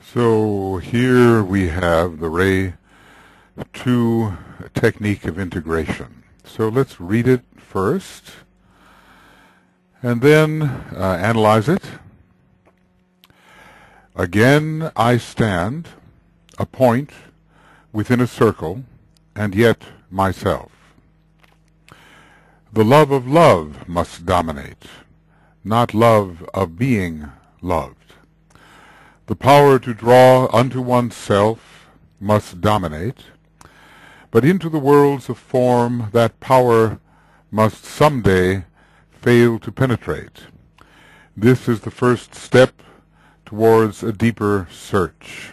So here we have the Ray 2 technique of integration. So let's read it first and then analyze it. Again I stand, a point within a circle, and yet myself. The love of love must dominate, not love of being loved. The power to draw unto oneself must dominate, but into the worlds of form that power must someday fail to penetrate. This is the first step towards a deeper search.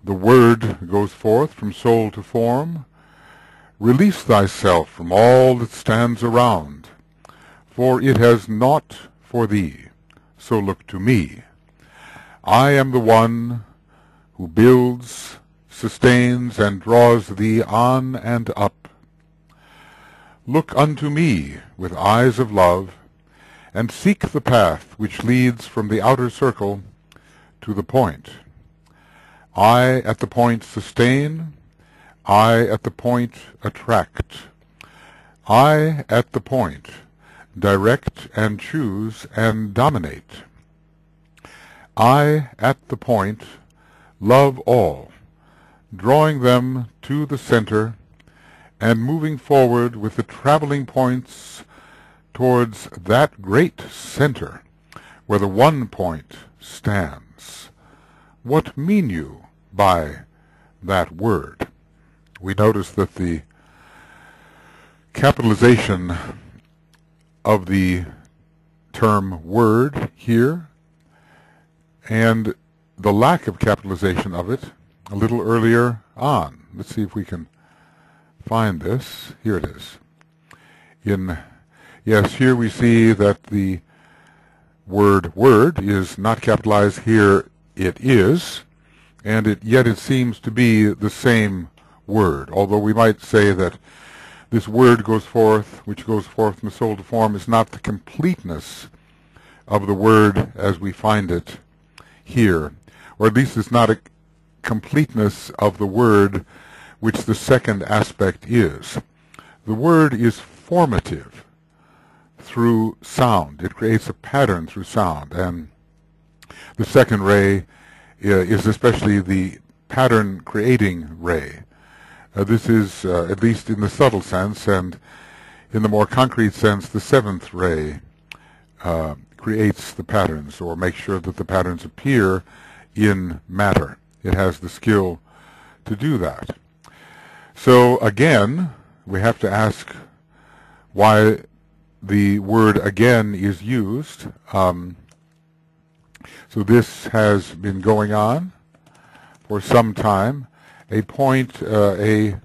The word goes forth from soul to form. Release thyself from all that stands around, for it has naught for thee, so look to me. I am the one who builds, sustains, and draws thee on and up. Look unto me with eyes of love, and seek the path which leads from the outer circle to the point. I at the point sustain, I at the point attract. I at the point direct and choose and dominate. I at the point love all, drawing them to the center and moving forward with the traveling points towards that great center where the one point stands. What mean you by that word? We notice that the capitalization of the term word here and the lack of capitalization of it a little earlier on. Let's see if we can find this. Here it is. Yes, here we see that the word word is not capitalized. Here it is, and yet it seems to be the same word, although we might say that this word goes forth, which goes forth from the soul to form, is not the completeness of the word as we find it here, or at least it's not a completeness of the word which the second aspect is. The word is formative through sound. It creates a pattern through sound, and the second ray is especially the pattern creating ray. This is, at least in the subtle sense, and in the more concrete sense, the seventh ray creates the patterns, or makes sure that the patterns appear in matter. It has the skill to do that. So again, we have to ask why the word again is used. So this has been going on for some time. A point, a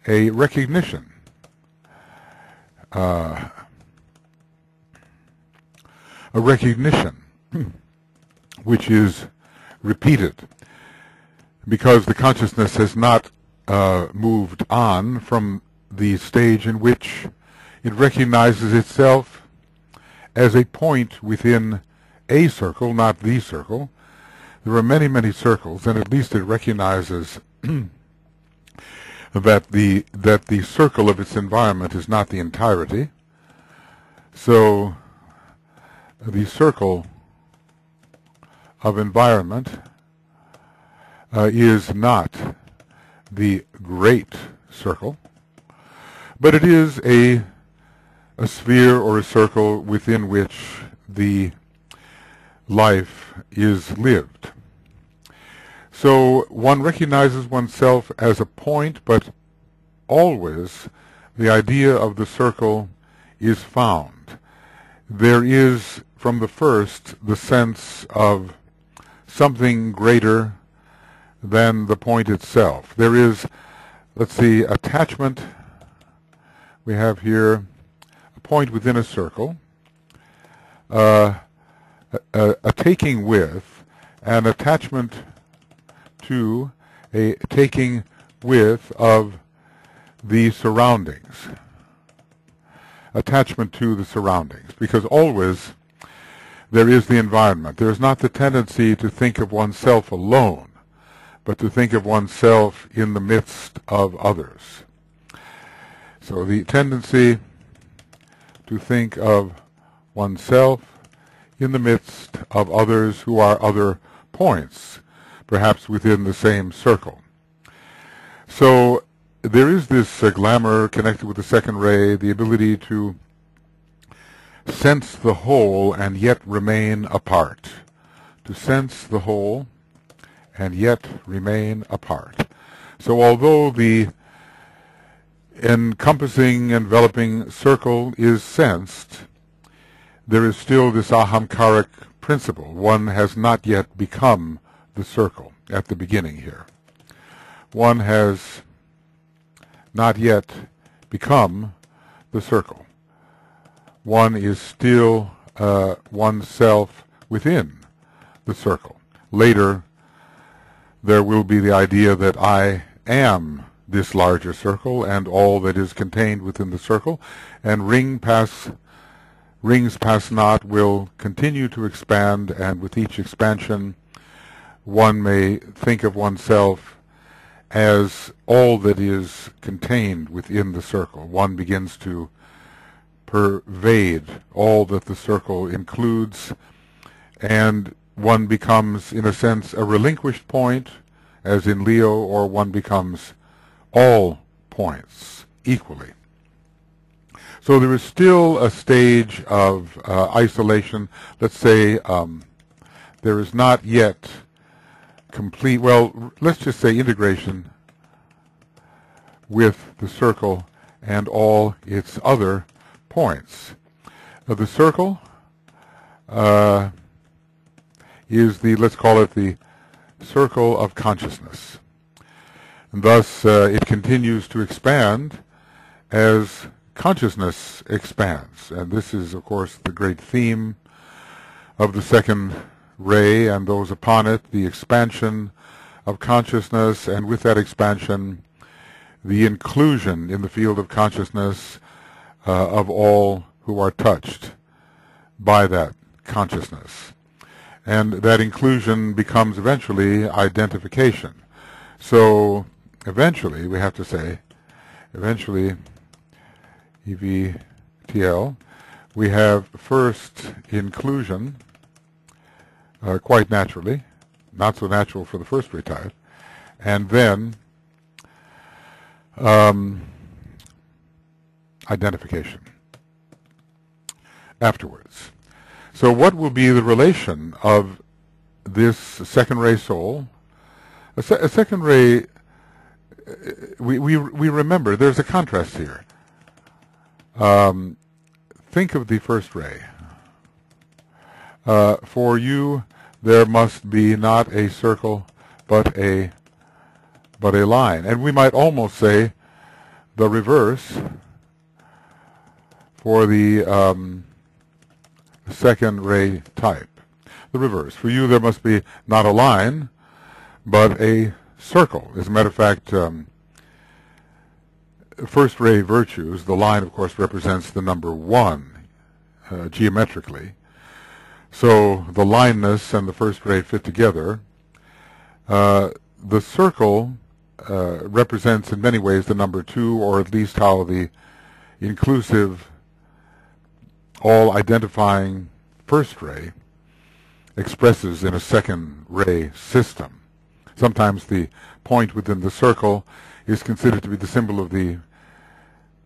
recognition. A recognition which is repeated because the consciousness has not moved on from the stage in which it recognizes itself as a point within a circle, not the circle. There are many, many circles, and at least it recognizes that the circle of its environment is not the entirety. So the circle of environment is not the great circle, but it is a sphere or a circle within which the life is lived. So one recognizes oneself as a point, but always the idea of the circle is found. There is, from the first, the sense of something greater than the point itself. There is, let's see, attachment. We have here a point within a circle, a taking with, an attachment to, a taking with of the surroundings. Attachment to the surroundings, because always there is the environment. There is not the tendency to think of oneself alone, but to think of oneself in the midst of others. So the tendency to think of oneself in the midst of others who are other points, perhaps within the same circle. So there is this glamour connected with the second ray, the ability to sense the whole and yet remain apart. To sense the whole and yet remain apart. So although the encompassing, enveloping circle is sensed, there is still this ahamkaric principle. One has not yet become the circle at the beginning here. One has not yet become the circle. One is still oneself within the circle. Later, there will be the idea that I am this larger circle and all that is contained within the circle, and rings past not will continue to expand, and with each expansion one may think of oneself as all that is contained within the circle. One begins to pervade all that the circle includes, and one becomes, in a sense, a relinquished point, as in Leo, or one becomes all points equally. So there is still a stage of isolation. Let's say there is not yet complete, well, let's just say integration with the circle and all its other points. The circle is the, let's call it the circle of consciousness. And thus it continues to expand as consciousness expands. And this is, of course, the great theme of the second ray and those upon it, the expansion of consciousness, and with that expansion, the inclusion in the field of consciousness of all who are touched by that consciousness. And that inclusion becomes eventually identification. So eventually, we have to say, eventually, EVTL, we have first inclusion, quite naturally, not so natural for the first ray type, and then identification afterwards. So what will be the relation of this second ray soul? A second ray, we remember there's a contrast here. Think of the first ray. For you, there must be not a circle, but a line. And we might almost say the reverse for the second ray type. The reverse. For you, there must be not a line, but a circle. As a matter of fact, first ray virtues, the line, of course, represents the number 1 geometrically. So the lineness and the first ray fit together. The circle represents in many ways the number 2, or at least how the inclusive, all identifying first ray expresses in a second ray system. Sometimes the point within the circle is considered to be the symbol of the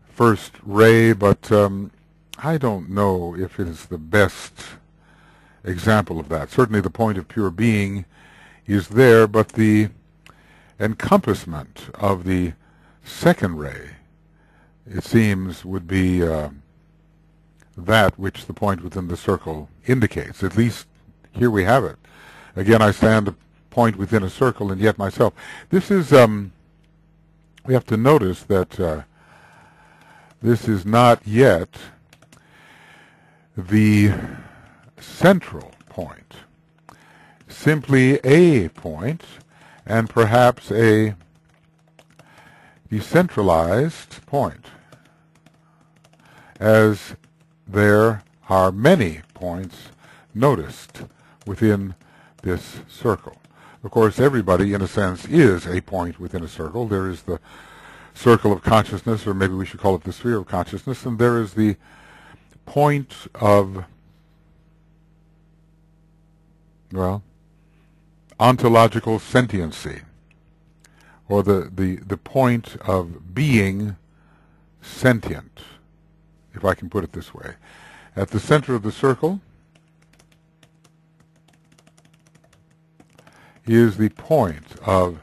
first ray, but I don't know if it is the best example of that. Certainly the point of pure being is there, but the encompassment of the second ray, it seems, would be that which the point within the circle indicates. At least here we have it. Again, I stand a point within a circle and yet myself. This is, we have to notice that this is not yet the central point, simply a point, and perhaps a decentralized point, as there are many points noticed within this circle. Of course, everybody, in a sense, is a point within a circle. There is the circle of consciousness, or maybe we should call it the sphere of consciousness, and there is the point of, well, ontological sentiency, or the point of being sentient, if I can put it this way. At the center of the circle is the point of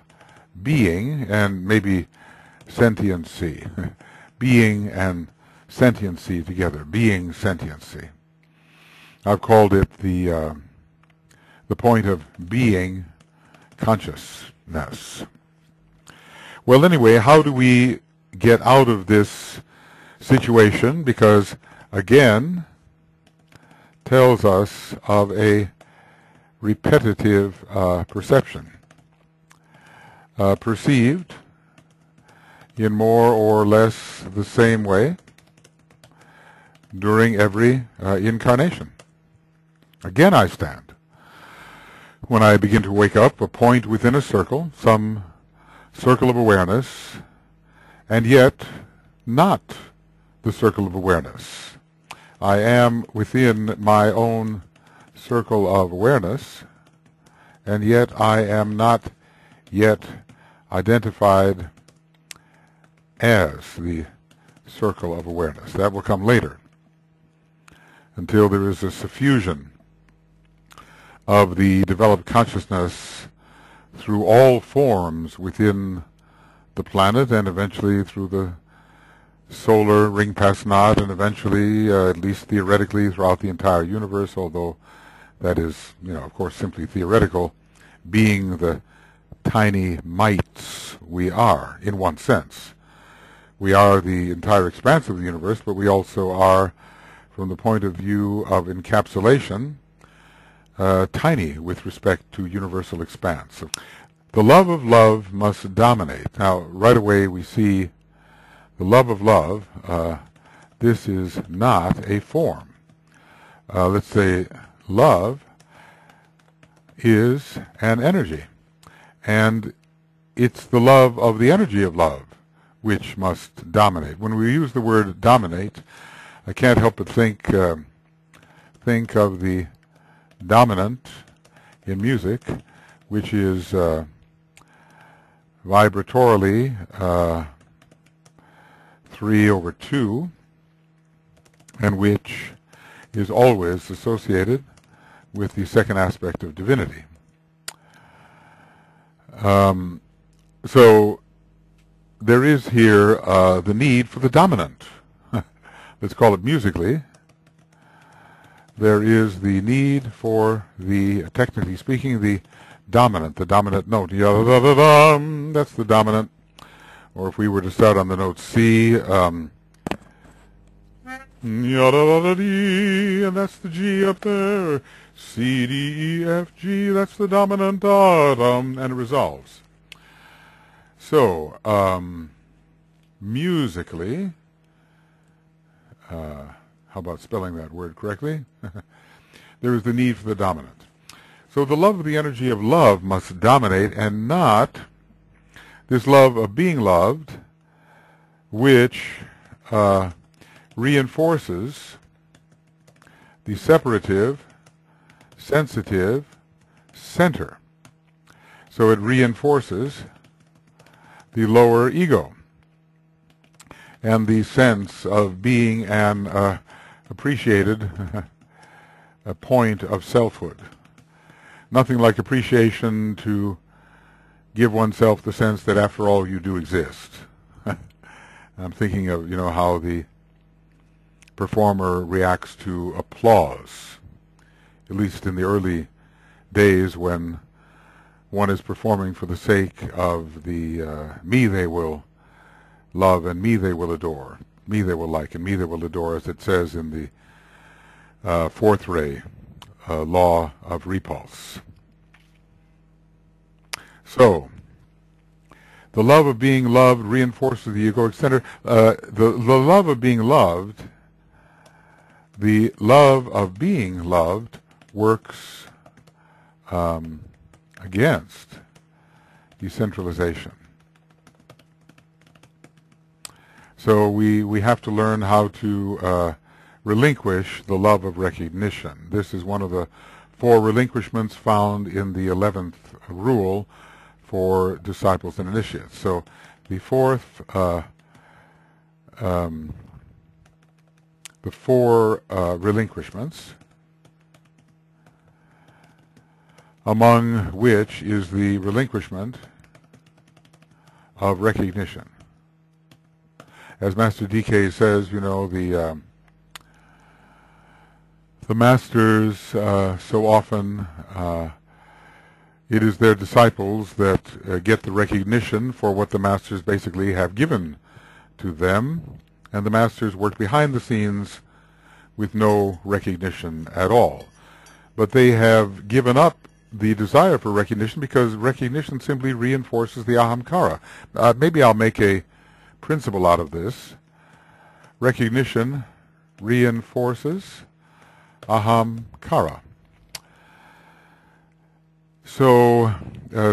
being and maybe sentiency, being and sentiency together, being sentiency. I've called it the point of being consciousness. Well, anyway, how do we get out of this situation? Because, again, tells us of a repetitive perception, perceived in more or less the same way during every incarnation. Again I stand. When I begin to wake up, a point within a circle, some circle of awareness, and yet not the circle of awareness. I am within my own circle of awareness, and yet I am not yet identified as the circle of awareness. That will come later, until there is a suffusion of the developed consciousness through all forms within the planet, and eventually through the solar ring pass knot, and eventually, at least theoretically, throughout the entire universe, although that is, of course, simply theoretical, being the tiny mites we are, in one sense. We are the entire expanse of the universe, but we also are, from the point of view of encapsulation, tiny with respect to universal expanse. The love of love must dominate. Now, right away we see the love of love. This is not a form. Let's say love is an energy, and it's the love of the energy of love which must dominate. When we use the word dominate, I can't help but think of the dominant in music, which is vibratorily 3/2, and which is always associated with the second aspect of divinity. So there is here the need for the dominant. Let's call it musically. There is the need for the, technically speaking, the dominant note. Ya-da-da-da-dum, that's the dominant. Or if we were to start on the note C, ya-da-da-da-dee, and that's the G up there. C, D, E, F, G, that's the dominant, and it resolves. So, musically, how about spelling that word correctly? There is the need for the dominant. So the love of the energy of love must dominate, and not this love of being loved, which reinforces the separative, sensitive center. So it reinforces the lower ego and the sense of being an appreciated a point of selfhood. Nothing like appreciation to give oneself the sense that after all you do exist. I'm thinking of, how the performer reacts to applause, at least in the early days when one is performing for the sake of the me they will love and me they will adore, me they will like and me they will adore, as it says in the fourth ray law of repulse. So, the love of being loved reinforces the egoic center. The love of being loved, the love of being loved works against decentralization. So we have to learn how to relinquish the love of recognition. This is one of the 4 relinquishments found in the 11th rule for disciples and initiates. So the fourth, the 4 relinquishments, among which is the relinquishment of recognition. As Master DK says, you know, the masters so often it is their disciples that get the recognition for what the masters basically have given to them, and the masters work behind the scenes with no recognition at all. But they have given up the desire for recognition because recognition simply reinforces the ahamkara. Maybe I'll make a principle out of this. Recognition reinforces ahamkara. So,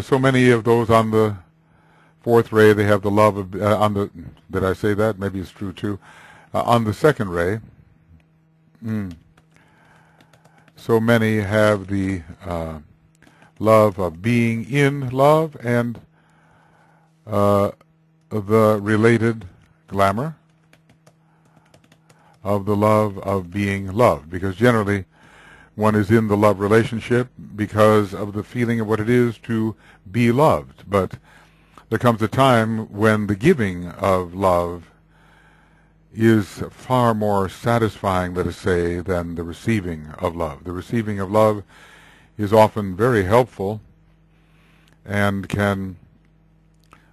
so many of those on the 4th ray, they have the love of, did I say that? Maybe it's true too. On the 2nd ray, so many have the love of being in love and the related glamour of the love of being loved, because generally one is in the love relationship because of the feeling of what it is to be loved. But there comes a time when the giving of love is far more satisfying, let us say, than the receiving of love. The receiving of love is often very helpful and can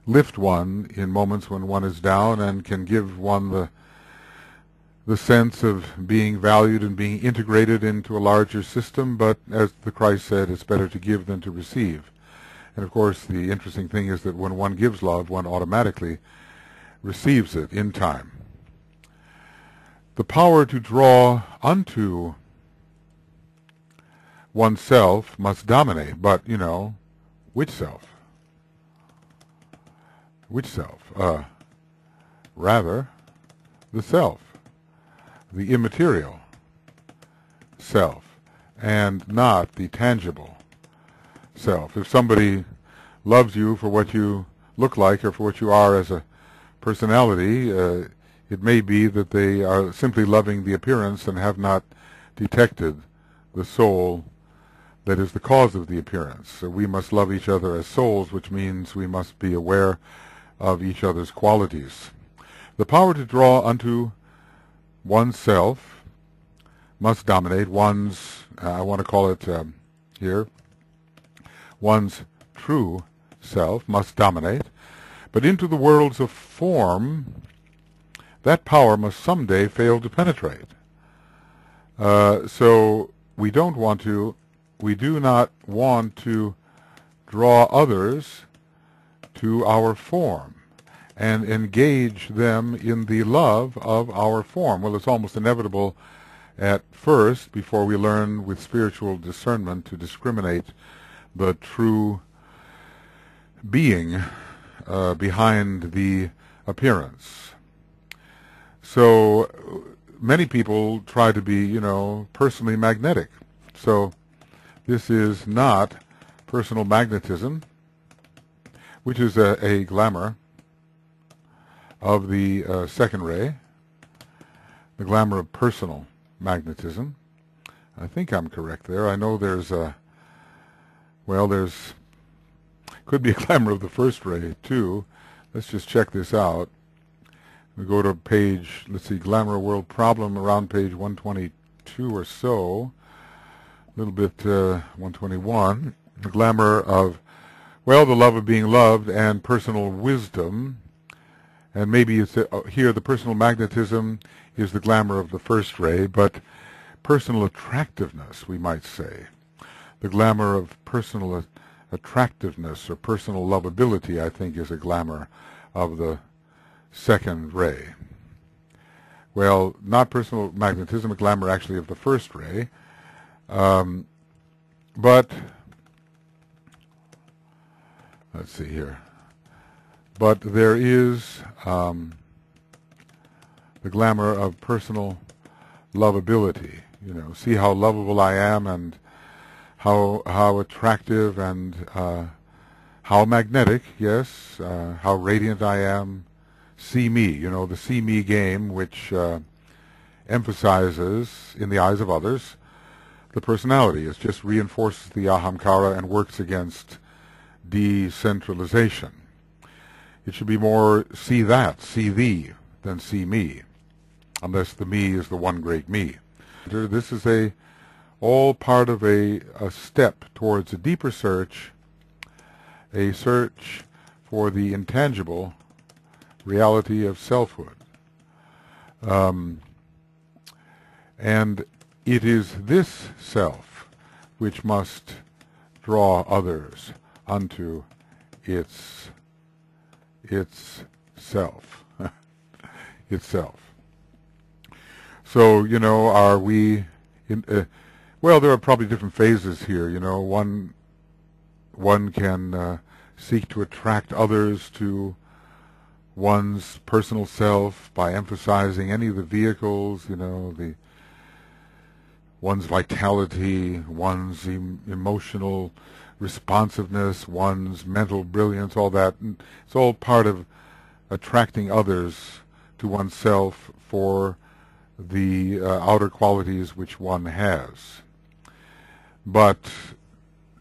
lift one in moments when one is down and can give one the sense of being valued and being integrated into a larger system. But as the Christ said, it's better to give than to receive. And of course the interesting thing is that when one gives love, one automatically receives it in time. The power to draw unto oneself must dominate, but, you know, which self? Which self? Rather, the self, the immaterial self, and not the tangible self. If somebody loves you for what you look like or for what you are as a personality, it may be that they are simply loving the appearance and have not detected the soul that is the cause of the appearance. So we must love each other as souls, which means we must be aware of each other's qualities. The power to draw unto oneself must dominate one's, I want to call it here, one's true self must dominate, but into the worlds of form, that power must someday fail to penetrate. So we do not want to draw others to our form and engage them in the love of our form. Well, it's almost inevitable at first, before we learn with spiritual discernment to discriminate the true being behind the appearance. So many people try to be, you know, personally magnetic. So this is not personal magnetism, which is a glamour of the second ray, the glamour of personal magnetism. I think I'm correct there. I know there's could be a glamour of the first ray too. Let's just check this out. We go to page, let's see, Glamour World Problem, around page 122 or so, a little bit 121. The glamour of, well, the love of being loved and personal wisdom. And maybe it's here the personal magnetism is the glamour of the first ray, but personal attractiveness, we might say. The glamour of personal attractiveness or personal lovability, I think, is a glamour of the second ray. Well, not personal magnetism, a glamour actually of the first ray. But let's see here. But there is the glamour of personal lovability. You know, see how lovable I am, and how attractive, and how magnetic, yes, how radiant I am. See me, you know, the see me game, which emphasizes, in the eyes of others, the personality. It just reinforces the ahamkara and works against decentralization. It should be more see that, see thee, than see me, unless the me is the one great me. This is all part of a step towards a deeper search, a search for the intangible reality of selfhood. And it is this self which must draw others unto its self. Itself. So, you know, are we well, there are probably different phases here. You know, one can seek to attract others to one's personal self by emphasizing any of the vehicles, you know, one's vitality, one's emotional responsiveness, one's mental brilliance, all that. And it's all part of attracting others to oneself for the outer qualities which one has. But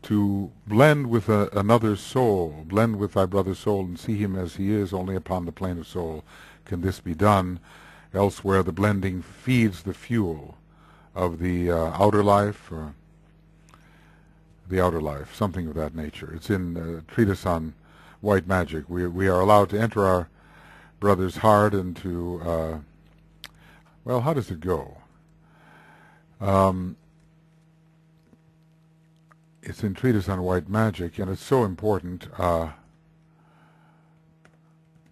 to blend with another soul, blend with thy brother's soul and see him as he is, only upon the plane of soul can this be done. Elsewhere the blending feeds the fuel of the outer life, or the outer life, something of that nature. It's in a treatise on white magic. We are allowed to enter our brother's heart and to, well, how does it go? It's in treatise on white magic, and it's so important.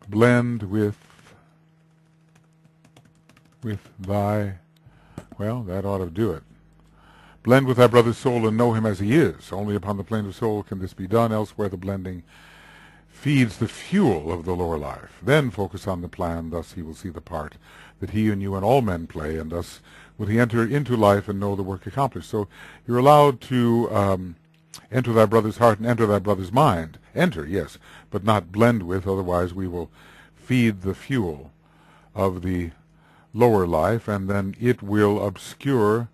Blend with thy, well, that ought to do it. Blend with thy brother's soul and know him as he is. Only upon the plane of soul can this be done. Elsewhere the blending feeds the fuel of the lower life. Then focus on the plan. Thus he will see the part that he and you and all men play, and thus will he enter into life and know the work accomplished. So you're allowed to enter thy brother's heart and enter thy brother's mind. Enter, yes, but not blend with, otherwise we will feed the fuel of the lower life, and then it will obscure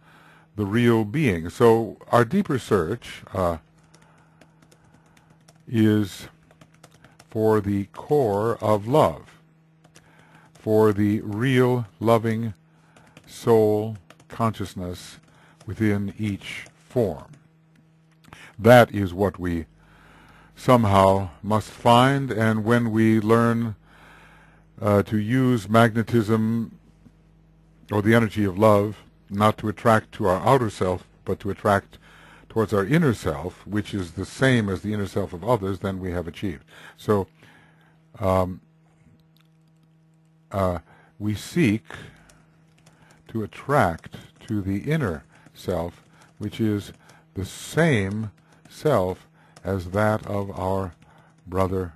the real being. So our deeper search is for the core of love, for the real loving soul consciousness within each form. That is what we somehow must find, and when we learn to use magnetism or the energy of love, not to attract to our outer self, but to attract towards our inner self, which is the same as the inner self of others, then we have achieved. So we seek to attract to the inner self, which is the same self as that of our brother,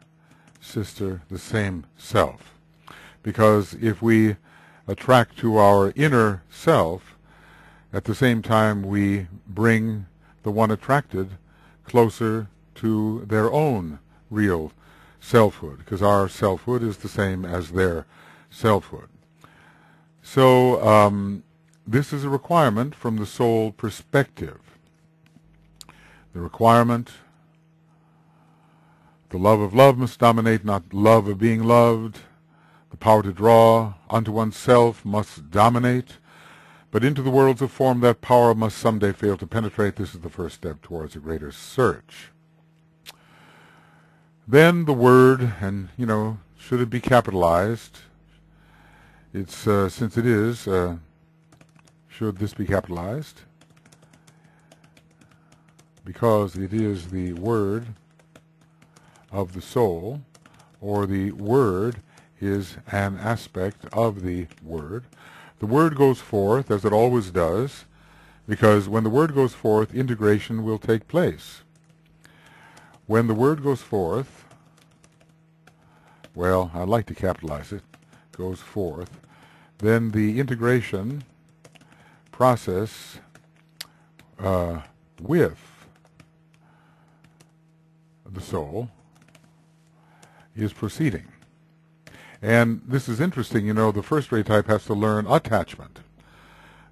sister, the same self. Because if we attract to our inner self, at the same time we bring the one attracted closer to their own real selfhood, because our selfhood is the same as their selfhood. So this is a requirement from the soul perspective. The requirement, the love of love must dominate, not love of being loved. The power to draw unto oneself must dominate, but into the worlds of form that power must someday fail to penetrate. This is the first step towards a greater search. Then the word, and you know, should it be capitalized? It's since it is, should this be capitalized? Because it is the word of the soul, or the word is an aspect of the word. The word goes forth, as it always does, Because when the word goes forth, integration will take place. When the word goes forth, well, I like to capitalize it, goes forth, then the integration process with the soul is proceeding. And this is interesting, you know, the first ray type has to learn attachment.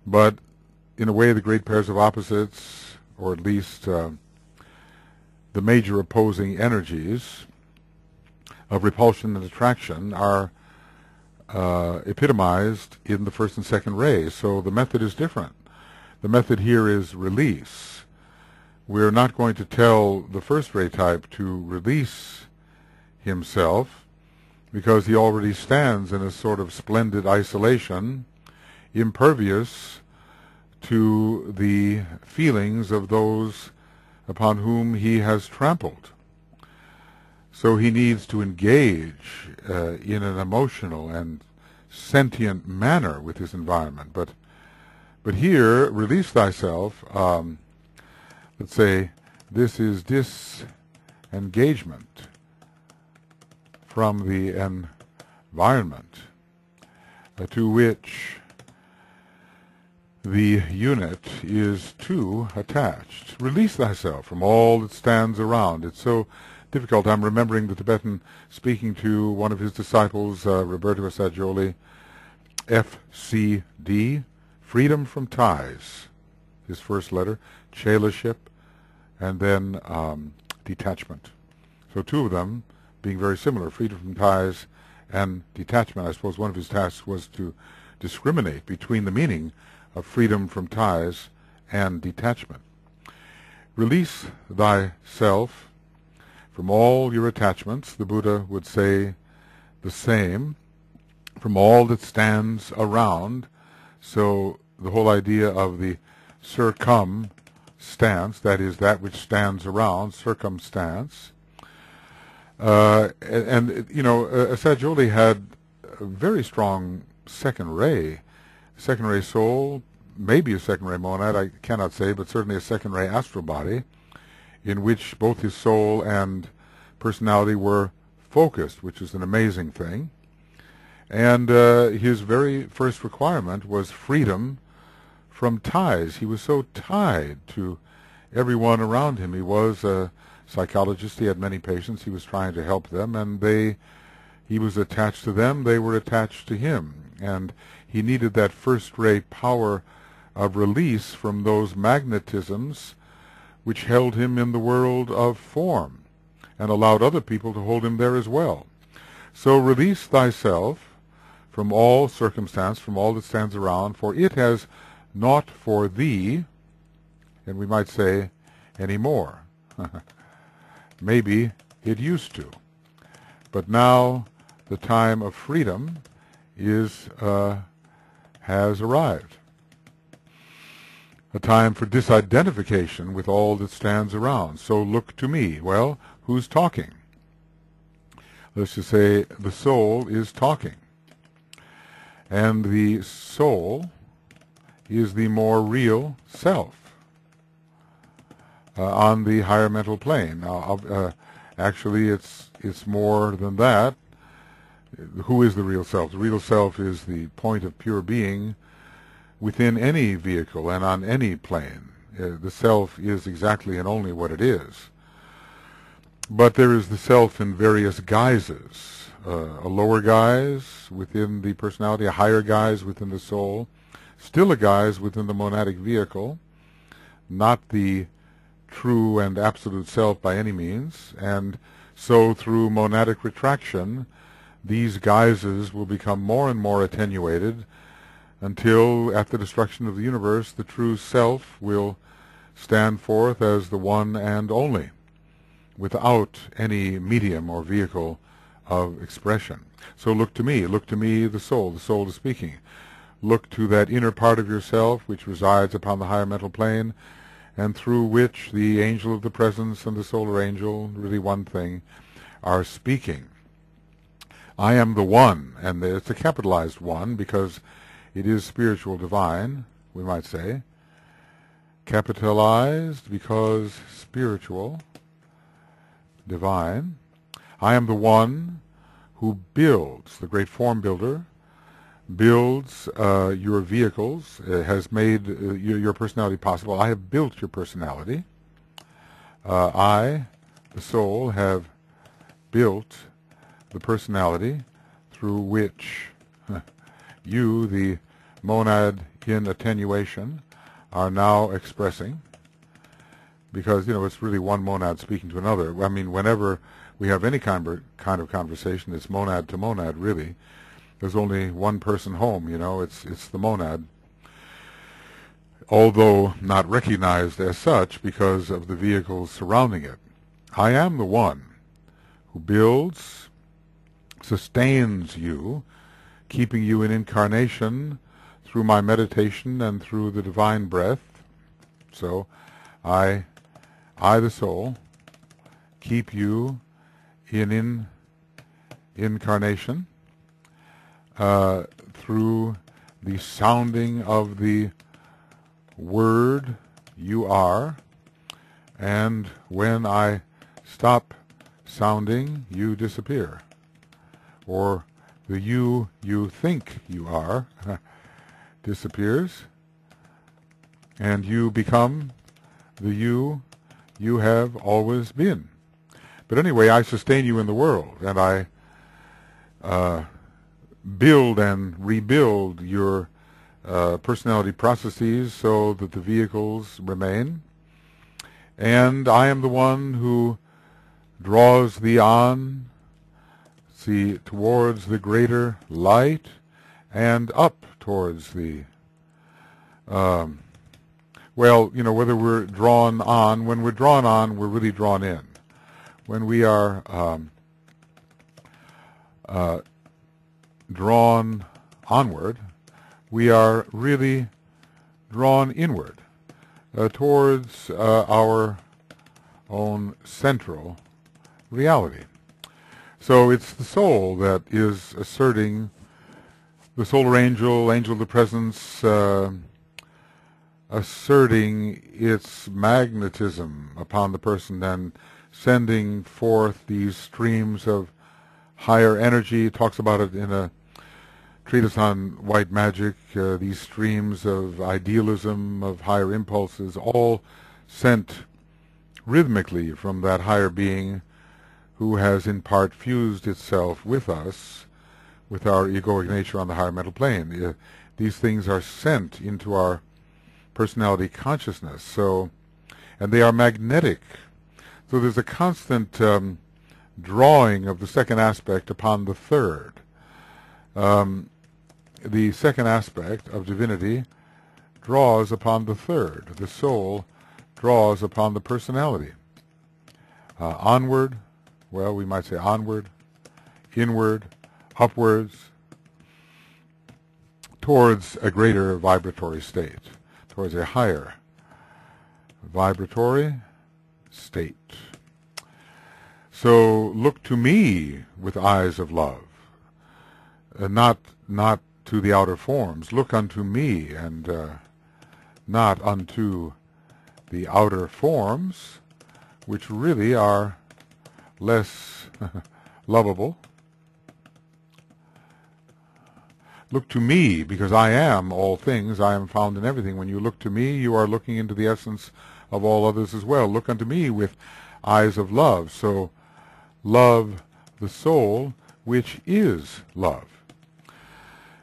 But in a way, the great pairs of opposites, or at least the major opposing energies of repulsion and attraction, are epitomized in the first and second rays. So the method is different. The method here is release. We're not going to tell the first ray type to release himself, because he already stands in a sort of splendid isolation, impervious to the feelings of those upon whom he has trampled. So he needs to engage in an emotional and sentient manner with his environment. But here, release thyself, let's say this is disengagement from the environment to which the unit is too attached. Release thyself from all that stands around. It's so difficult. I'm remembering the Tibetan speaking to one of his disciples, Roberto Assagioli, FCD, freedom from ties, his first letter, chelaship, and then detachment. So two of them being very similar, freedom from ties and detachment. I suppose one of his tasks was to discriminate between the meaning of freedom from ties and detachment. Release thyself from all your attachments. The Buddha would say the same, from all that stands around. So the whole idea of the circumstance, that is, that which stands around, circumstance. And you know, Assagioli had a very strong second ray soul, maybe a second ray monad, I cannot say, but certainly a second ray astral body, in which both his soul and personality were focused, which is an amazing thing. And his very first requirement was freedom from ties. He was so tied to everyone around him. He was a psychologist. He had many patients. He was trying to help them, and he was attached to them. They were attached to him. And he needed that first ray power of release from those magnetisms which held him in the world of form and allowed other people to hold him there as well. So release thyself from all circumstance, from all that stands around, for it has naught for thee, and we might say, any more. Maybe it used to. But now the time of freedom has arrived. A time for disidentification with all that stands around. So look to me. Well, who's talking? Let's just say the soul is talking. And the soul is the more real self on the higher mental plane. Actually, it's more than that. Who is the real self? The real self is the point of pure being within any vehicle and on any plane. The self is exactly and only what it is. But there is the self in various guises. A lower guise within the personality, a higher guise within the soul, still a guise within the monadic vehicle, not the true and absolute self by any means. And so through monadic retraction, these guises will become more and more attenuated until, at the destruction of the universe, the true self will stand forth as the one and only, without any medium or vehicle of expression. So look to me, the soul is speaking. Look to that inner part of yourself which resides upon the higher mental plane, and through which the angel of the presence and the solar angel, really one thing, are speaking. I am the one, and it's a capitalized one because it is spiritual divine, we might say. capitalized because spiritual, divine. I am the one who builds, the great form builder, builds your vehicles, has made your personality possible. I have built your personality. I, the soul, have built the personality through which you, the monad in attenuation, are now expressing, because, it's really one monad speaking to another. I mean, whenever we have any kind of conversation, it's monad to monad, really. There's only one person home, it's the monad, although not recognized as such because of the vehicles surrounding it. I am the one who builds, sustains you, keeping you in incarnation through my meditation and through the divine breath. So I the soul, keep you in incarnation through the sounding of the word you are, and when I stop sounding, you disappear, or the you think you are disappears, and you become the you have always been. But anyway, I sustain you in the world, and I build and rebuild your personality processes so that the vehicles remain. And I am the one who draws thee on, towards the greater light, and up towards the, whether we're drawn on. When we're drawn on, we're really drawn in. When we are drawn onward, we are really drawn inward, towards our own central reality. So it's the soul that is asserting, the solar angel, angel of the presence, asserting its magnetism upon the person and sending forth these streams of higher energy. It talks about it in a treatise on white magic, these streams of idealism, of higher impulses, all sent rhythmically from that higher being who has in part fused itself with us, with our egoic nature on the higher mental plane. These things are sent into our personality consciousness, and they are magnetic. So there's a constant drawing of the second aspect upon the third. The second aspect of divinity draws upon the third. The soul draws upon the personality. Onward, we might say onward, inward, upwards, towards a greater vibratory state, towards a higher vibratory state. So look to me with eyes of love, not to the outer forms. Look unto me, and not unto the outer forms, which really are less lovable. Look to me, because I am all things. I am found in everything. When you look to me, you are looking into the essence of all others as well. Look unto me with eyes of love. So love the soul, which is love.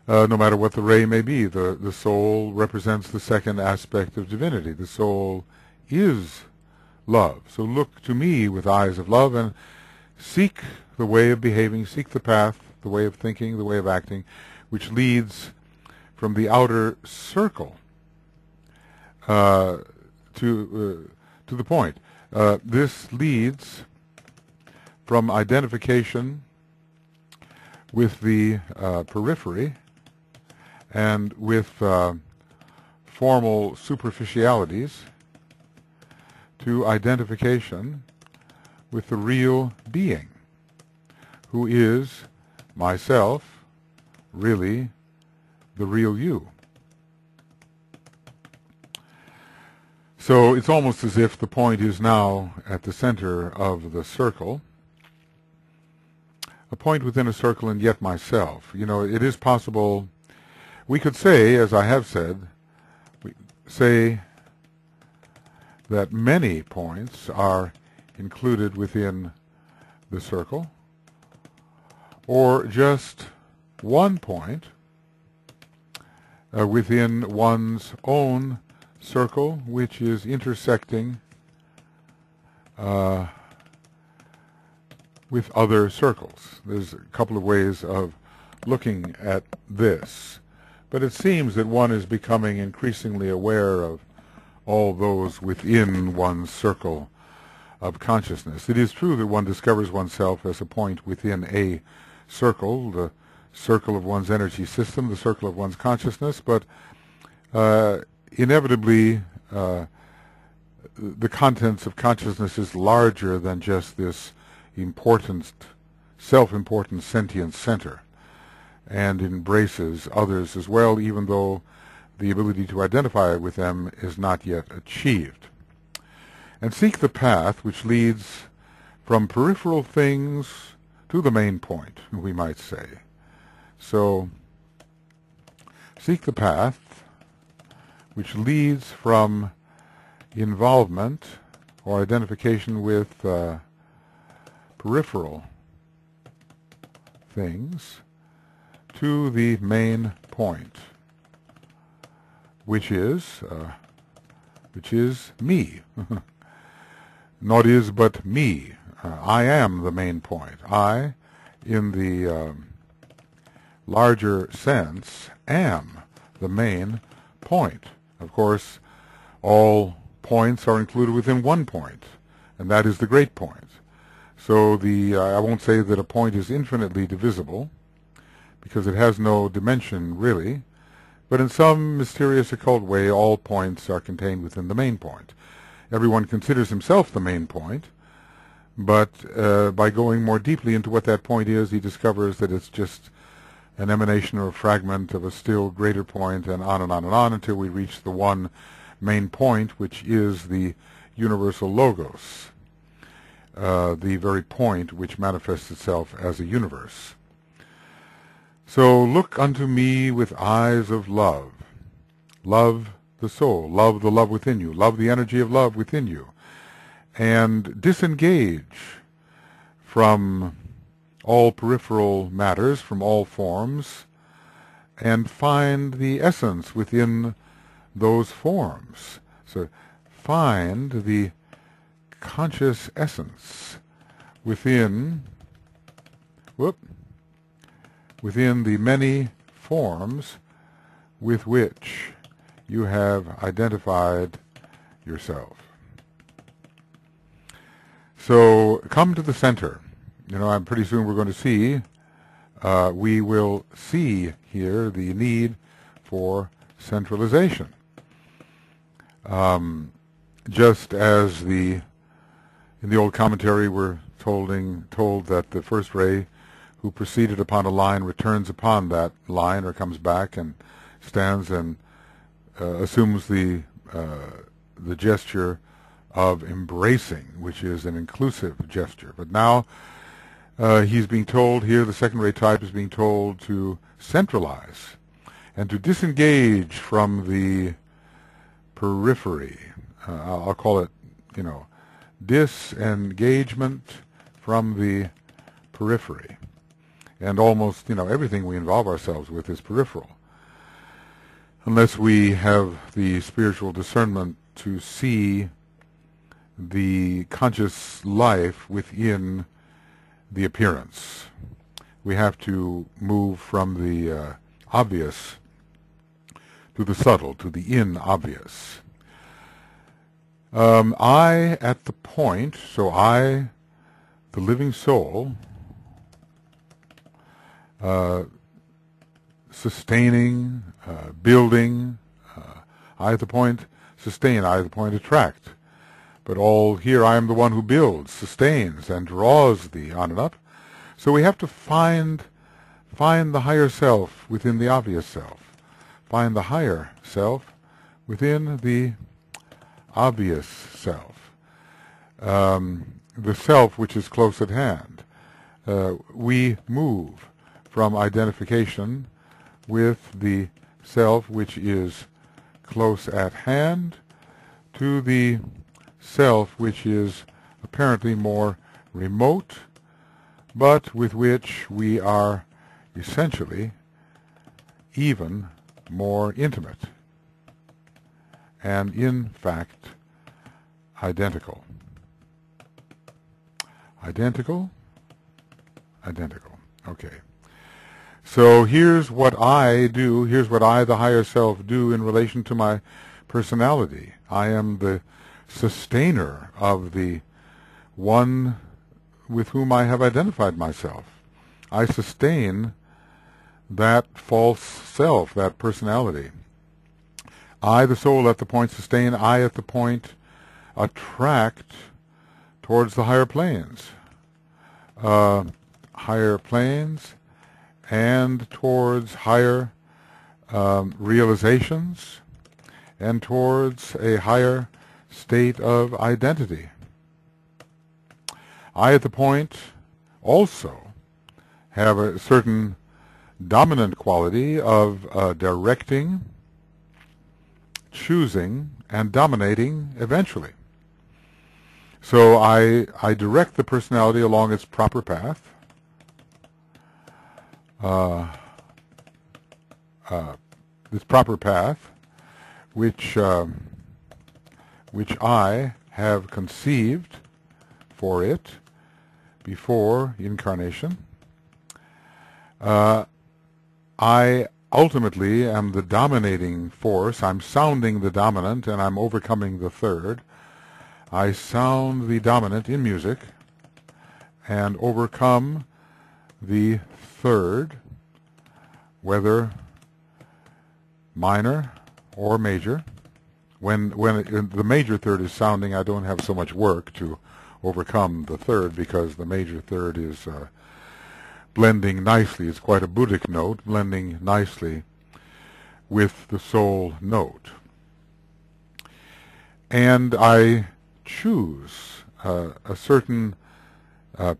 No matter what the ray may be, the soul represents the second aspect of divinity. The soul is love. So look to me with eyes of love and seek the way of behaving, seek the path, the way of thinking, the way of acting, which leads from the outer circle to the point. This leads from identification with the periphery and with formal superficialities to identification with the real being, who is myself, really the real you. So it's almost as if the point is now at the center of the circle, a point within a circle and yet myself. You know, it is possible, we could say, as I have said, we say that many points are included within the circle, or just one point within one's own circle, which is intersecting with other circles. There's a couple of ways of looking at this, but it seems that one is becoming increasingly aware of all those within one's circle of consciousness. It is true that one discovers oneself as a point within a circle, the circle of one's energy system, the circle of one's consciousness, but inevitably the contents of consciousness is larger than just this important, self-important sentient center, and embraces others as well, even though the ability to identify with them is not yet achieved. And seek the path which leads from peripheral things to the main point, we might say. So, seek the path which leads from involvement or identification with peripheral things to the main point, which is me. Not is, but me. I am the main point. I, in the larger sense, am the main point. Of course, all points are included within one point, and that is the great point. So I won't say that a point is infinitely divisible, because it has no dimension really, but in some mysterious occult way all points are contained within the main point. Everyone considers himself the main point, but by going more deeply into what that point is, he discovers that it's just an emanation or a fragment of a still greater point, and on and on and on until we reach the one main point, which is the universal logos, the very point which manifests itself as a universe. So look unto me with eyes of love. Love the soul, love the love within you, love the energy of love within you, and disengage from all peripheral matters, from all forms, and find the essence within those forms. So find the conscious essence within the many forms with which you have identified yourself. So come to the center. You know, pretty soon we're going to see, we will see here the need for centralization. Just as in the old commentary we're told that the first ray who proceeded upon a line returns upon that line, or comes back and stands and assumes the gesture of embracing, which is an inclusive gesture. But now he's being told here, the second ray type is being told to centralize and to disengage from the periphery. I'll call it, disengagement from the periphery. And almost, everything we involve ourselves with is peripheral, unless we have the spiritual discernment to see the conscious life within the appearance. We have to move from the obvious to the subtle, to the inobvious. I at the point, so I, the living soul, sustaining, building, I at the point sustain, I at the point attract. But all here I am the one who builds, sustains, and draws thee on and up. So we have to find the higher self within the obvious self. Find the higher self within the obvious self, the self which is close at hand. We move from identification with the self which is close at hand to the self which is apparently more remote, but with which we are essentially even more intimate, and in fact identical. Identical? Identical. Okay. So here's what I do, here's what I, the higher self, do in relation to my personality. I am the sustainer of the one with whom I have identified myself. I sustain that false self, that personality. I, the soul, at the point sustain, I at the point attract towards the higher planes. Higher planes and towards higher realizations and towards a higher state of identity. I at the point also have a certain dominant quality of directing, choosing, and dominating eventually. So I direct the personality along its proper path, this proper path, which I have conceived for it before incarnation. I ultimately am the dominating force. I'm sounding the dominant and I'm overcoming the third. I sound the dominant in music and overcome the third, whether minor or major. When the major third is sounding, I don't have so much work to overcome the third, because the major third is blending nicely. It's quite a Buddhic note, blending nicely with the soul note. And I choose a certain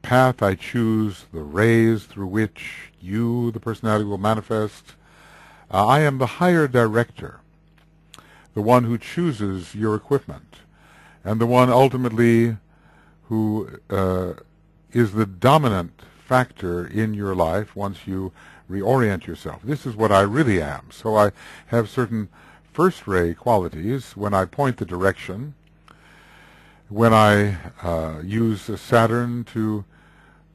path. I choose the rays through which you, the personality, will manifest. I am the higher director, the one who chooses your equipment, and the one ultimately who is the dominant factor in your life once you reorient yourself. This is what I really am. So I have certain first-ray qualities when I point the direction, when I use Saturn to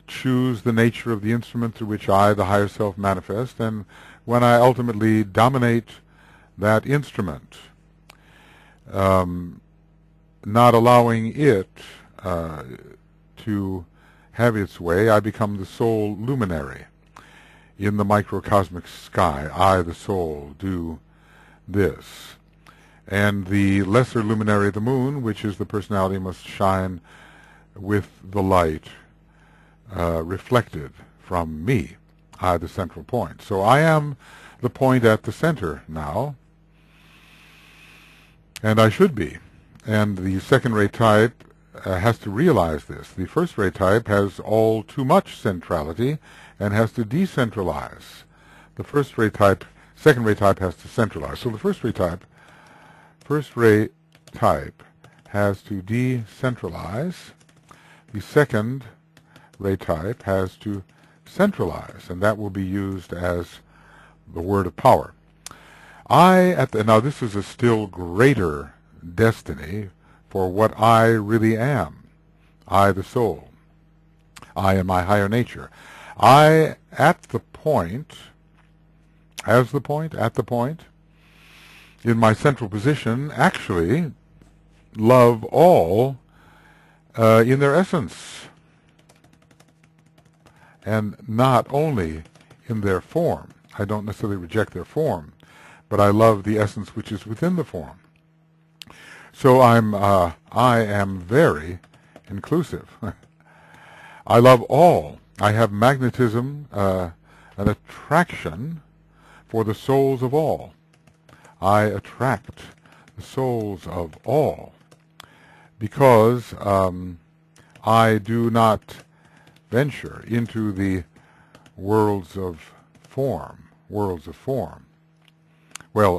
choose the nature of the instrument through which I, the higher self, manifest, and when I ultimately dominate that instrument, not allowing it to have its way, I become the sole luminary in the microcosmic sky. I, the soul, do this. And the lesser luminary, the moon, which is the personality, must shine with the light reflected from me, I, the central point. So I am the point at the center now, and I should be. And the second-ray type has to realize this. The first-ray type has all too much centrality and has to decentralize. The first-ray type, second-ray type has to centralize. So the first-ray type has to decentralize. The second-ray type has to centralize, and that will be used as the word of power. Now this is a still greater destiny for what I really am. I, the soul. I am my higher nature. I, at the point, in my central position, actually love all in their essence, and not only in their form. I don't necessarily reject their form, but I love the essence which is within the form. So I am very inclusive. I love all. I have magnetism, an attraction for the souls of all. I attract the souls of all. because I do not venture into the worlds of form. Well,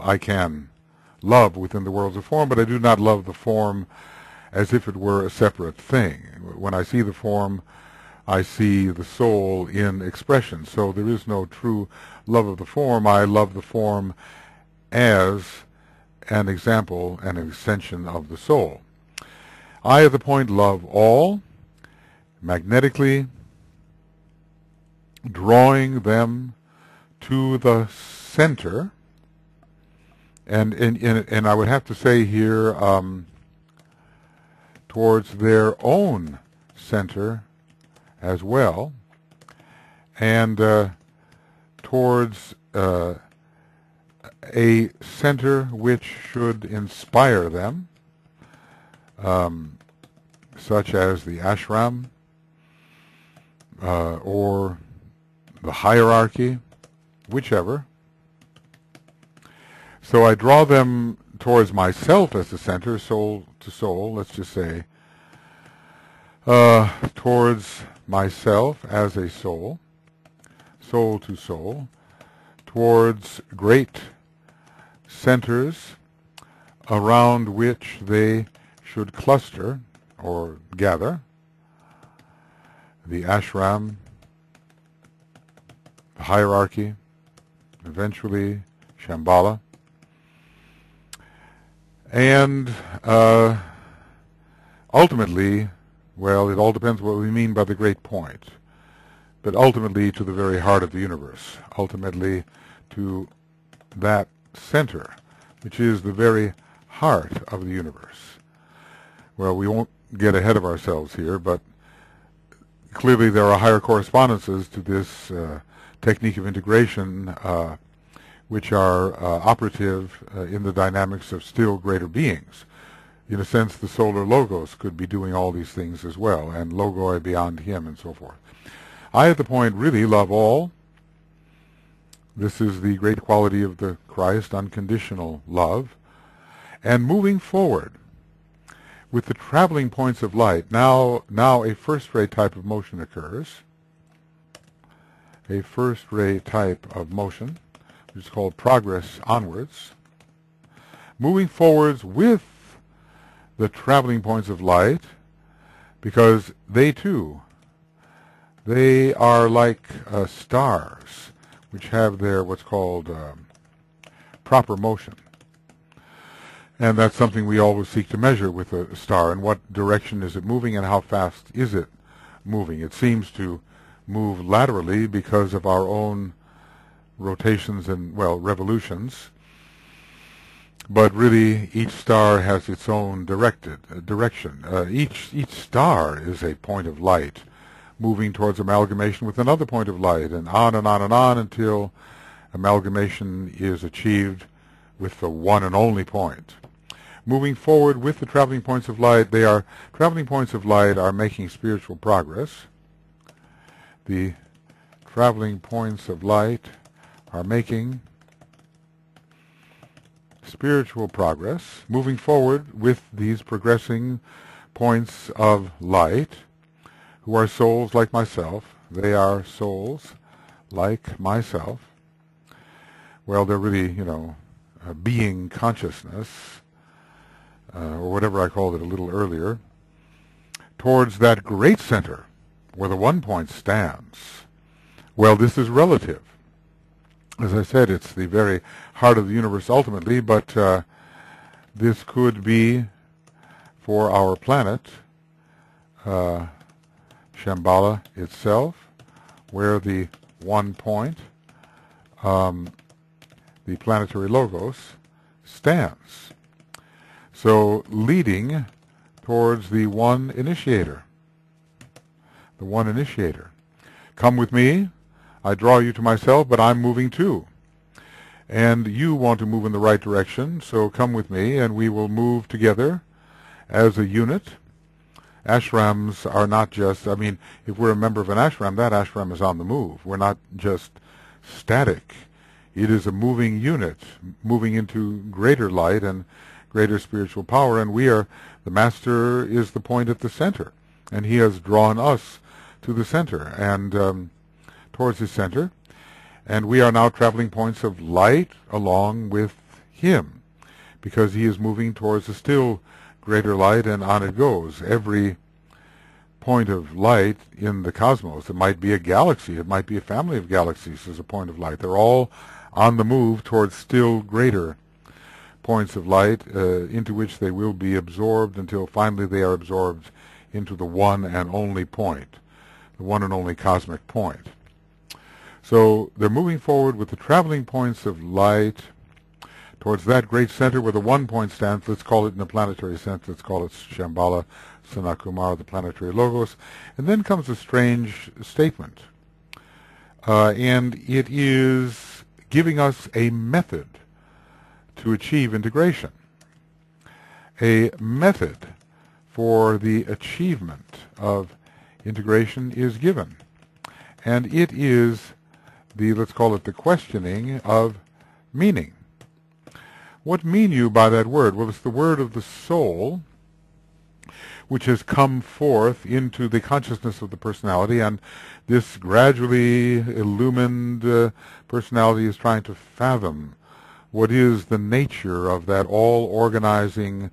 I can love within the worlds of form, but I do not love the form as if it were a separate thing. When I see the form, I see the soul in expression. So there is no true love of the form. I love the form as an example, an extension of the soul. I, at the point, love all, magnetically drawing them to the center, and I would have to say here, towards their own center as well, and towards a center which should inspire them, such as the ashram or the hierarchy, whichever. So I draw them towards myself as the center, soul to soul, let's just say, towards myself as a soul, soul to soul, towards great centers around which they should cluster or gather, the ashram, the hierarchy, eventually Shambhala, and ultimately, well, it all depends what we mean by the great point, but ultimately to the very heart of the universe, ultimately to that center, which is the very heart of the universe. Well, we won't get ahead of ourselves here, but clearly there are higher correspondences to this technique of integration which are operative in the dynamics of still greater beings. In a sense, the solar logos could be doing all these things as well, and logoi beyond him and so forth. I, at the point, really love all. This is the great quality of the Christ, unconditional love. And moving forward with the traveling points of light, now a first-rate type of motion occurs. A first-rate type of motion, which is called progress onwards. Moving forwards with the traveling points of light, because they too, they are like stars, which have their what's called proper motion. And that's something we always seek to measure with a star. In what direction is it moving and how fast is it moving? It seems to move laterally because of our own rotations and, well, revolutions. But really, each star has its own direction. Each star is a point of light moving towards amalgamation with another point of light, and on and on and on until amalgamation is achieved with the one and only point. Moving forward with the traveling points of light, traveling points of light are making spiritual progress. The traveling points of light are making spiritual progress, moving forward with these progressing points of light, who are souls like myself. They are souls like myself. Well, they're really, a being consciousness, or whatever I called it a little earlier, towards that great center where the one point stands. Well, this is relative. As I said, it's the very heart of the universe ultimately, but this could be for our planet, Shambhala itself, where the one point, the planetary logos, stands. So leading towards the one initiator. The one initiator. Come with me. I draw you to myself, but I'm moving too. And you want to move in the right direction, so come with me, and we will move together as a unit. Ashrams are not just, if we're a member of an ashram, that ashram is on the move. We're not just static. It is a moving unit, moving into greater light and greater spiritual power, and the Master is the point at the center, and he has drawn us to the center and towards the center, and we are now traveling points of light along with him, because he is moving towards a still greater light, and on it goes. Every point of light in the cosmos, it might be a galaxy, it might be a family of galaxies as a point of light. They're all on the move towards still greater points of light into which they will be absorbed until finally they are absorbed into the one and only point, the one and only cosmic point. So they're moving forward with the traveling points of light towards that great center where the one point stands. Let's call it, in a planetary sense, let's call it Shambhala, Sanakumara, the planetary logos. And then comes a strange statement. And it is giving us a method to achieve integration. A method for the achievement of integration is given. And it is let's call it the questioning of meaning. What mean you by that word? Well, it's the word of the soul, which has come forth into the consciousness of the personality, and this gradually illumined personality is trying to fathom what is the nature of that all-organizing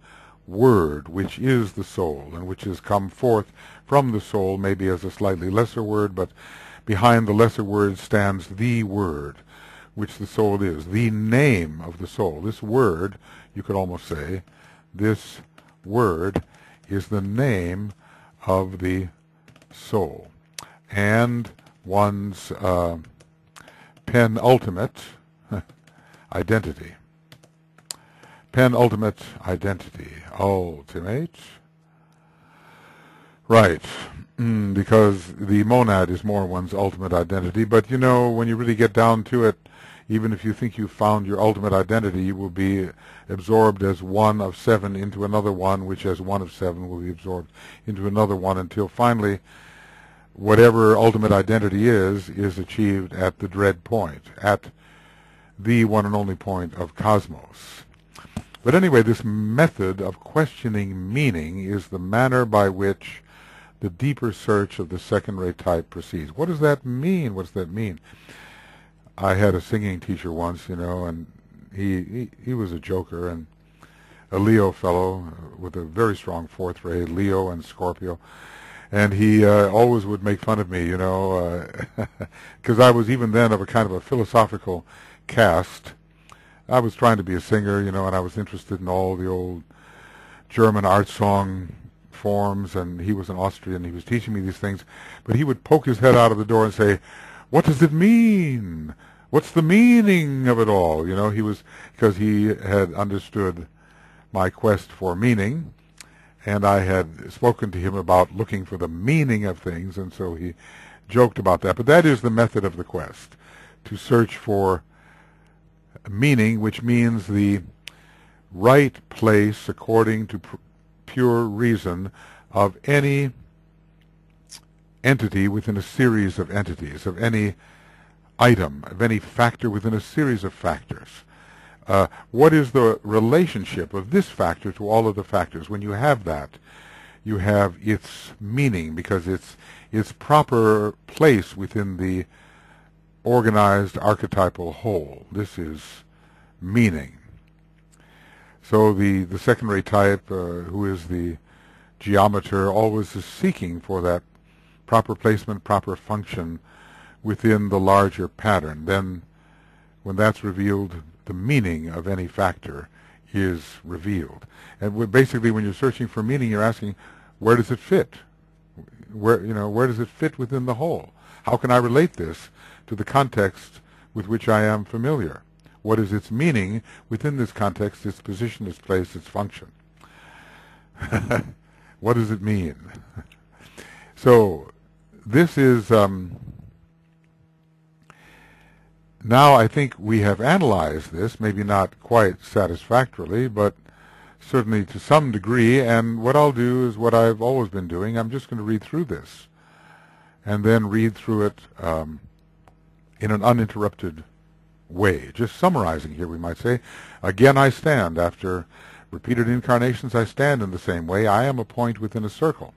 word, which is the soul, and which has come forth from the soul, maybe as a slightly lesser word, but behind the lesser word stands the word, which the soul is, the name of the soul. This word, you could almost say, this word is the name of the soul, and one's penultimate identity. Penultimate identity. Ultimate. Right. Because the monad is more one's ultimate identity. But, you know, when you really get down to it, even if you think you've found your ultimate identity, you will be absorbed as one of seven into another one, which as one of seven will be absorbed into another one, until finally whatever ultimate identity is achieved at the dread point, at the one and only point of cosmos. But anyway, this method of questioning meaning is the manner by which the deeper search of the second-rate type proceeds. What does that mean? What does that mean? I had a singing teacher once, you know, and he was a joker, and a Leo fellow with a very strong fourth rate, Leo and Scorpio. And he always would make fun of me, you know, because I was even then of a kind of a philosophical cast. I was trying to be a singer, you know, and I was interested in all the old German art song forms, and he was an Austrian. He was teaching me these things, but he would poke his head out of the door and say, "What does it mean? What's the meaning of it all?" You know, because he had understood my quest for meaning, and I had spoken to him about looking for the meaning of things, and so he joked about that. But that is the method of the quest, to search for meaning, which means the right place according to pure reason of any entity within a series of entities, of any item, of any factor within a series of factors. What is the relationship of this factor to all of the factors? When you have that, you have its meaning, because it's its proper place within the organized archetypal whole. This is meaning. So the secondary type, who is the geometer, always is seeking for that proper placement, proper function within the larger pattern. Then when that's revealed, the meaning of any factor is revealed. And basically, when you're searching for meaning, you're asking, where does it fit? Where does it fit within the whole? How can I relate this to the context with which I am familiar? What is its meaning within this context, its position, its place, its function? What does it mean? So this is, now I think we have analyzed this, maybe not quite satisfactorily, but certainly to some degree, and what I'll do is what I've always been doing. I'm just going to read through this, and then read through it in an uninterrupted way. Just summarizing here, we might say, again I stand after repeated incarnations I stand in the same way. I am a point within a circle,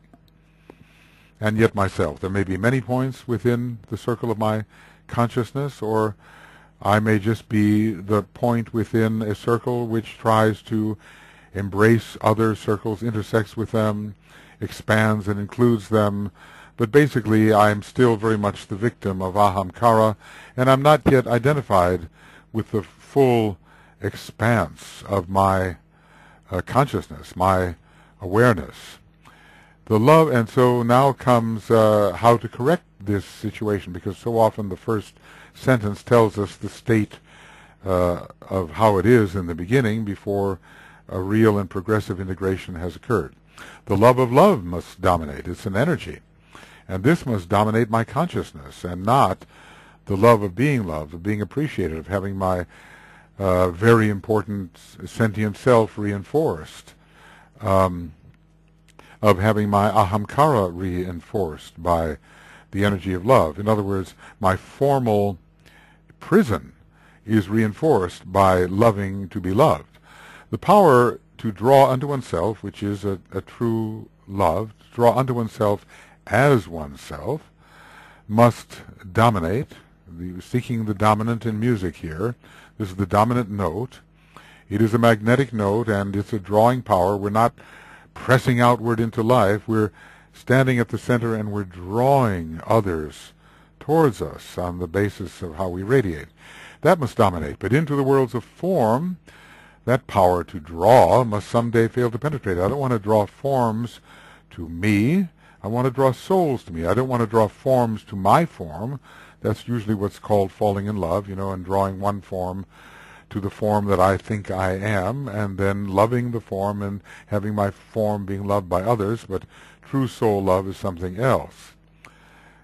and yet myself. There may be many points within the circle of my consciousness, or I may just be the point within a circle which tries to embrace other circles, intersects with them, expands and includes them. But basically, I'm still very much the victim of ahamkara, and I'm not yet identified with the full expanse of my consciousness, my awareness. The love, and so now comes how to correct this situation, because so often the first sentence tells us the state of how it is in the beginning before a real and progressive integration has occurred. The love of love must dominate. It's an energy. And this must dominate my consciousness, and not the love of being loved, of being appreciated, of having my very important sentient self reinforced, of having my ahamkara reinforced by the energy of love. In other words, my formal prison is reinforced by loving to be loved. The power to draw unto oneself, which is a true love, to draw unto oneself as oneself, must dominate. Seeking the dominant in music here. This is the dominant note. It is a magnetic note, and it's a drawing power. We're not pressing outward into life. We're standing at the center, and we're drawing others towards us on the basis of how we radiate. That must dominate. But into the worlds of form, that power to draw must someday fail to penetrate. I don't want to draw forms to me. I want to draw souls to me. I don't want to draw forms to my form. That's usually what's called falling in love, and drawing one form to the form that I think I am, and then loving the form and having my form being loved by others. But true soul love is something else.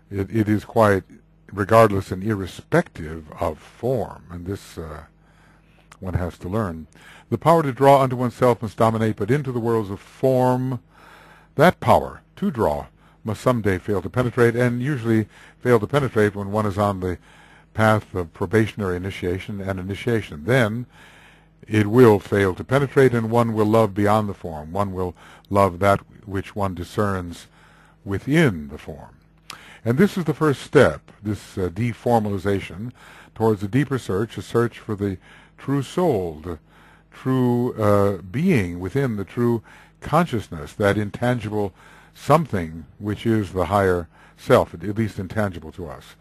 It is quite regardless and irrespective of form, and this one has to learn. The power to draw unto oneself must dominate, but into the worlds of form, that power to draw must someday fail to penetrate, and usually fail to penetrate when one is on the path of probationary initiation and initiation. Then it will fail to penetrate, and one will love beyond the form. One will love that which one discerns within the form. And this is the first step, this deformalization towards a deeper search, a search for the true soul, the true being within, the true consciousness, that intangible something which is the higher self, at least intangible to us.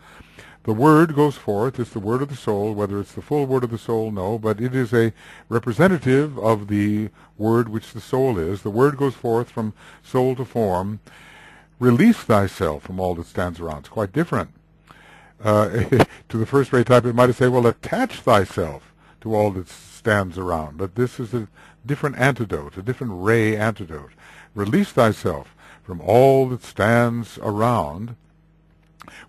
The word goes forth. It's the word of the soul. Whether it's the full word of the soul, no, but it is a representative of the word which the soul is. The word goes forth from soul to form. Release thyself from all that stands around. It's quite different. To the first-rate type, it might say, well, attach thyself to all that stands around. But this is a different antidote, a different ray antidote. Release thyself from all that stands around,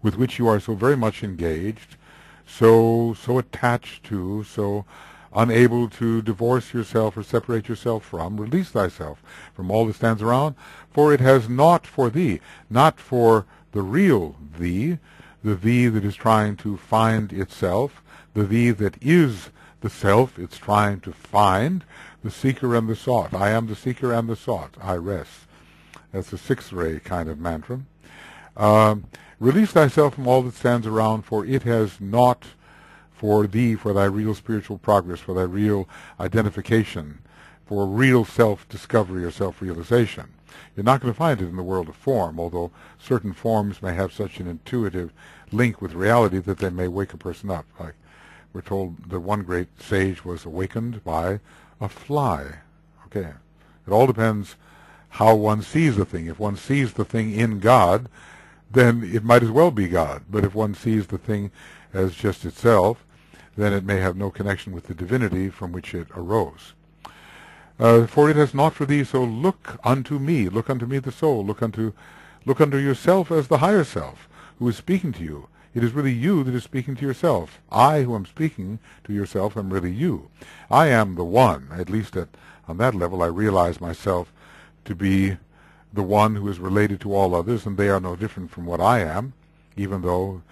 with which you are so very much engaged, so attached to, so unable to divorce yourself or separate yourself from. Release thyself from all that stands around, for it has naught for thee, not for the real thee, the thee that is trying to find itself, the thee that is the self it's trying to find, the seeker and the sought. I am the seeker and the sought. I rest. That's a sixth-ray kind of mantra. Release thyself from all that stands around, for it has naught for thee, for thy real spiritual progress, for thy real identification, for real self-discovery or self-realization. You're not going to find it in the world of form, although certain forms may have such an intuitive link with reality that they may wake a person up. Like we're told that one great sage was awakened by a fly. Okay, it all depends how one sees the thing. If one sees the thing in God, then it might as well be God. But if one sees the thing as just itself, then it may have no connection with the divinity from which it arose. For it has naught for thee, so look unto me the soul, look unto yourself as the higher self who is speaking to you. It is really you that is speaking to yourself. I, who am speaking to yourself, am really you. I am the one. At least on that level, I realize myself to be the one who is related to all others, and they are no different from what I am, even though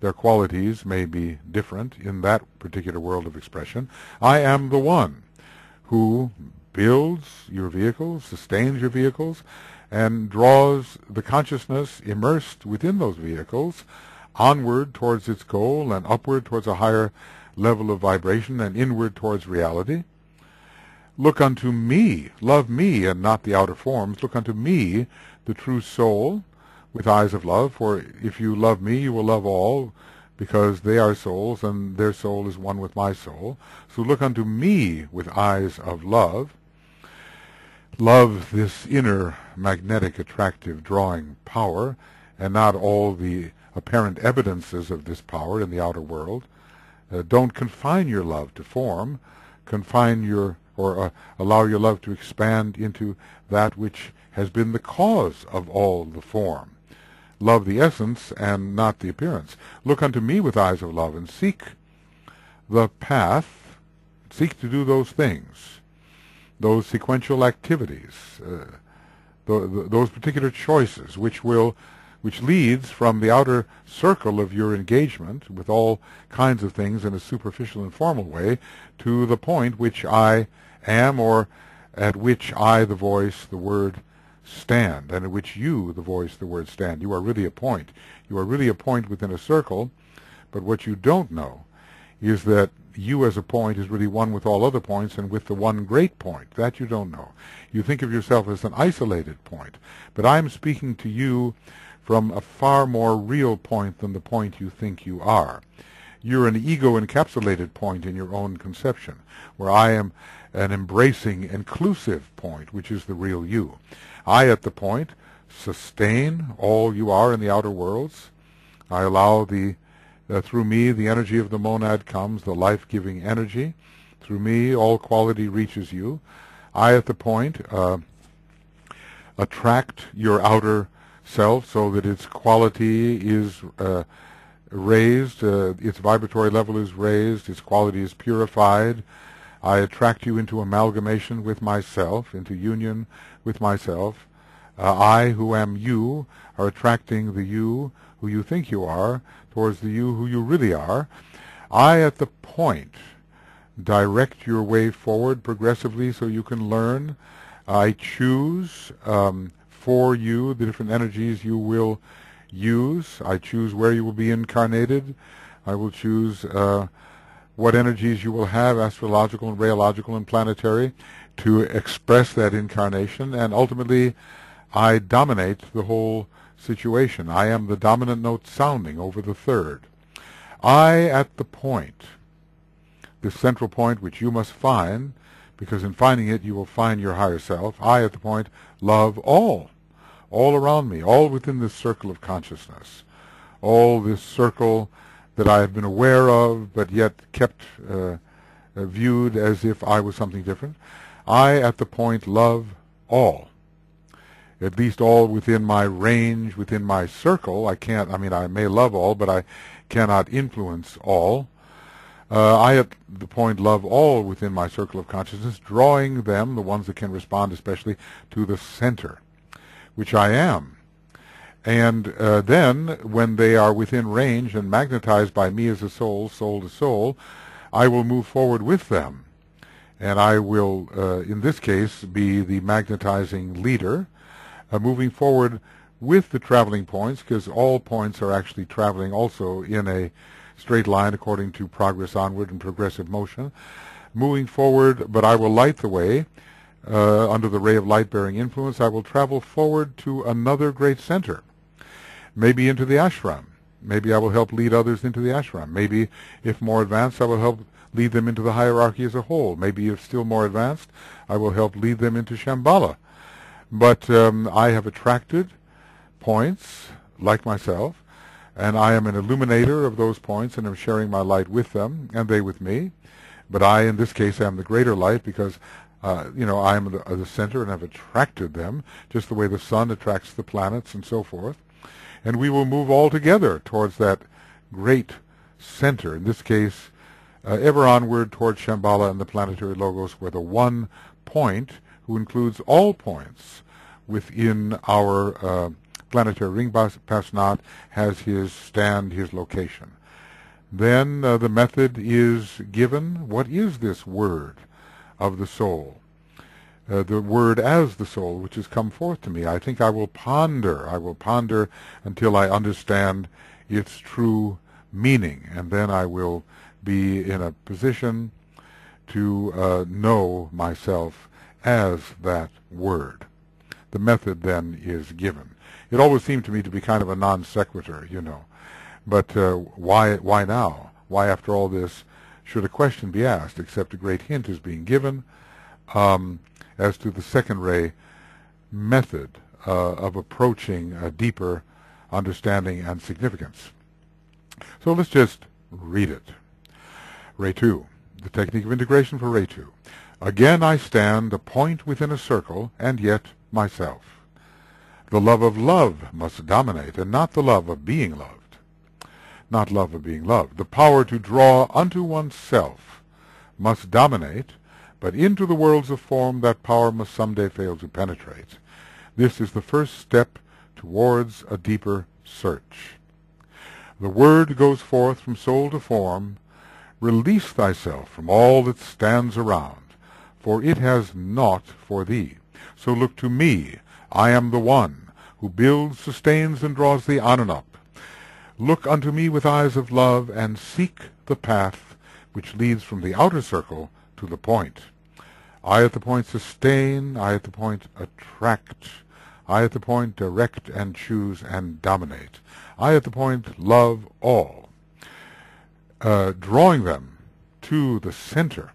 their qualities may be different in that particular world of expression. I am the one who, builds your vehicles, sustains your vehicles, and draws the consciousness immersed within those vehicles onward towards its goal and upward towards a higher level of vibration and inward towards reality. Look unto me, love me and not the outer forms. Look unto me, the true soul, with eyes of love, for if you love me, you will love all, because they are souls, and their soul is one with my soul. So look unto me with eyes of love. Love this inner magnetic, attractive, drawing power, and not all the apparent evidences of this power in the outer world. Don't confine your love to form. Confine your, or allow your love to expand into that which has been the cause of all the form. Love the essence and not the appearance. Look unto me with eyes of love and seek the path, seek to do those things, those sequential activities, those particular choices which leads from the outer circle of your engagement with all kinds of things in a superficial and formal way to the point which I am, or at which I, the voice, the word, stand, and at which you, the voice, the word, stand. You are really a point. You are really a point within a circle, but what you don't know is that you as a point is really one with all other points and with the one great point. That you don't know. You think of yourself as an isolated point, but I'm speaking to you from a far more real point than the point you think you are. You're an ego-encapsulated point in your own conception, where I am an embracing, inclusive point, which is the real you. I, at the point, sustain all you are in the outer worlds. I allow through me, the energy of the monad comes, the life-giving energy. Through me, all quality reaches you. I, at the point, attract your outer self so that its quality is raised, its vibratory level is raised, its quality is purified. I attract you into amalgamation with myself, into union with myself. I, who am you, are attracting the you who you think you are towards the you who you really are. I, at the point, direct your way forward progressively so you can learn. I choose for you the different energies you will use. I choose where you will be incarnated. I will choose what energies you will have, astrological and rheological and planetary, to express that incarnation, and ultimately I dominate the whole situation. I am the dominant note sounding over the third. I, at the point, this central point which you must find, because in finding it you will find your higher self. I, at the point, love all around me, all within this circle of consciousness, all this circle that I have been aware of, but yet kept viewed as if I was something different. I, at the point, love all, at least all within my range, within my circle. I may love all, but I cannot influence all. I, at the point, love all within my circle of consciousness, drawing them, the ones that can respond especially, to the center, which I am. And then, when they are within range and magnetized by me as a soul, soul to soul, I will move forward with them. And I will, in this case, be the magnetizing leader, moving forward with the traveling points, because all points are actually traveling also in a straight line according to progress onward and progressive motion. Moving forward, but I will light the way. Under the ray of light-bearing influence, I will travel forward to another great center. Maybe into the ashram. Maybe I will help lead others into the ashram. Maybe, if more advanced, I will help lead them into the hierarchy as a whole. Maybe, if still more advanced, I will help lead them into Shambhala. But I have attracted points like myself, and I am an illuminator of those points, and am sharing my light with them, and they with me. But I, in this case, am the greater light, because I am the center and have attracted them, just the way the sun attracts the planets and so forth. And we will move all together towards that great center, in this case, ever onward towards Shambhala and the planetary logos, where the one point, who includes all points within our planetary ring pass-knot, has his stand, his location. Then the method is given. What is this word of the soul? the word as the soul which has come forth to me. I think I will ponder until I understand its true meaning, and then I will be in a position to know myself as that word. The method then is given. It always seemed to me to be kind of a non sequitur, you know. But why now? Why, after all this, should a question be asked, except a great hint is being given as to the second ray method of approaching a deeper understanding and significance. So let's just read it. Ray 2, the technique of integration for Ray 2. Again I stand a point within a circle, and yet myself. The love of love must dominate, and not the love of being loved. Not love of being loved. The power to draw unto oneself must dominate, but into the worlds of form that power must someday fail to penetrate. This is the first step towards a deeper search. The word goes forth from soul to form. Release thyself from all that stands around, for it has naught for thee. So look to me. I am the one who builds, sustains, and draws thee on and up. Look unto me with eyes of love, and seek the path which leads from the outer circle to the point. I at the point sustain, I at the point attract, I at the point direct and choose and dominate. I at the point love all, drawing them to the center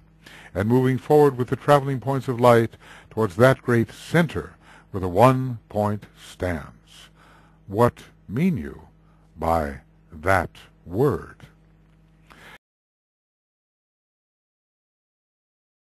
and moving forward with the traveling points of light towards that great center where the one point stands. What mean you by that word?